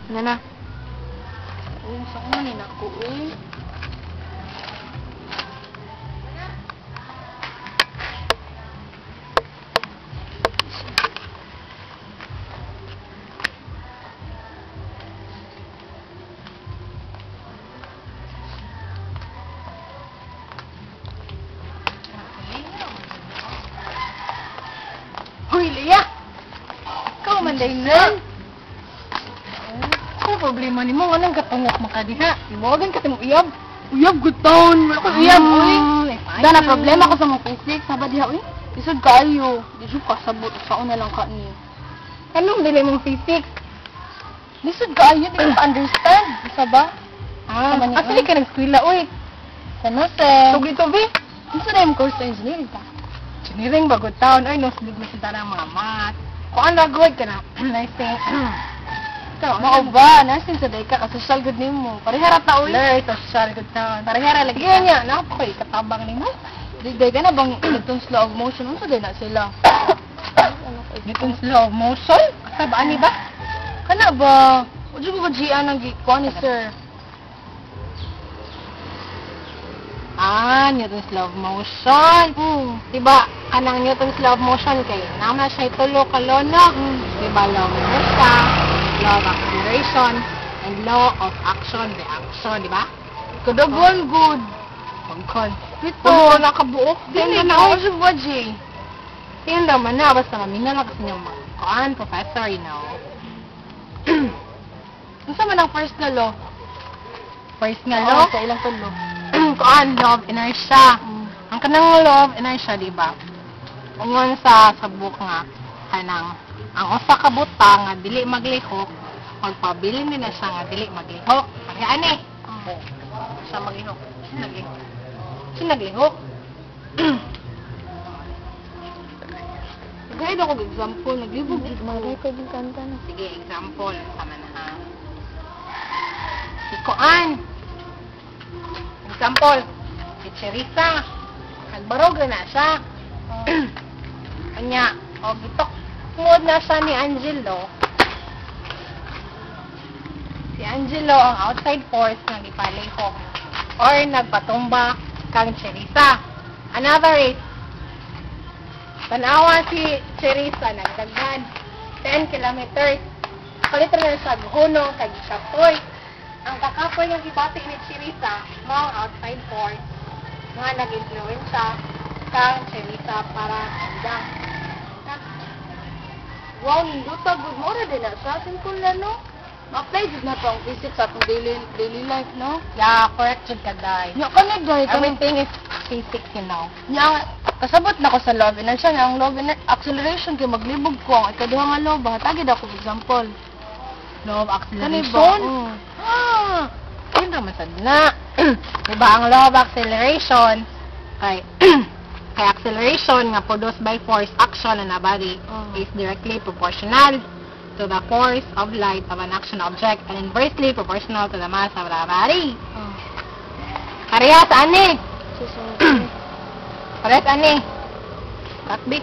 Ano na? Oh, saan man yun ako eh? Hoy, Leah! Ikaw man din na! Ano problema ni mo? Anong katungok mo ka diha? Iwagan ka mo uyab. Uyab, good town! Wala ko uyab, uy! Dana, problema ko sa mga physics. Saba diha, uy? Isod kayo. Isod ka, sabot. Saan na lang ka ni. Anong dili mong physics? Isod kayo, di ko understand. Isa ba? Actually ka nag-skwila, uy. Sa nose. Tubi-tubi. Isa na yung course sa engineering ka. Engineering, bagod taon. Ay, nosebleed na sinta ng mga math. Kung ang lagod ka na, nursing. Ikaw, mao ba? Nursing sa day ka, ka-social good ni mo. Parihara ta, uy. Lay, social good taon. Parihara lagi. Ganyan niya, napakoy, katabang ni mo. Day ka na bang Newton's law of motion? Ano sa day na sila? Newton's law of motion? Kasabaan ni ba? Kana ba? O di ko ka-GA ng kuha ni sir. Newton's law of motion. Diba, kanang Newton's law of motion kay naman siya itulo ka law na. Diba, law of inertia, law of acceleration, and law of action, reaction, diba? Kadagon, good. Pagkon. Ito, nakabuok. Dili na ako sa budget. Tingnan naman na, basta mamina lang kasi niyang kuhaan, professor, you know. Ano man ang first na law? First nga law? Sa ilang tulo. Kuhaan, law of inertia. Ang kanang law of inertia, diba? Ungon sa book nga, kanang, ang usa ka butang nga dili maglihok, magpabilin din na siya nga dili maglihok. Pagkaan eh. Siya maglihok. Siya naglihok. Gaya ako example, naglibog. Magay ko din kanta na. Sige, example. Sama na ha. Si Kuan. Example. Si Cherisa. Nagbarog na siya. Kanya, o gitok. Tungod na siya ni Angelo. Si Angelo ang outside force nang ipalihok. Or nagpatumba kang Cherisa. Another rate. Tanawa si Cherisa nagdaghan 10 kilometers. Palito na sa hunong kag Shapoy. Ang kakapoy ng gibati ni Cherisa mga outside force nga nag-influensya kang Cherisa para hanggang. Wow, ninduta good mo din na siya. Simple na, no? Ma-apply din na to ang physics sa atong daily life, no? Yeah, correct yun ka, Day. Yeah, ka Day. Everything is physics, you know. Yeah, kasabot na ko sa law of inertia nga. Ang law of acceleration, kaya maglibog ko. Ang ikaduha nga law, bahatagid ako, example. Law of acceleration? Yun naman sad na. Diba, ang law of acceleration, kay acceleration nga produced by force action on a body is directly proportional to the force of light of an action object and inversely proportional to the mass of the body. Parehas ani. Parehas ani. Takbi.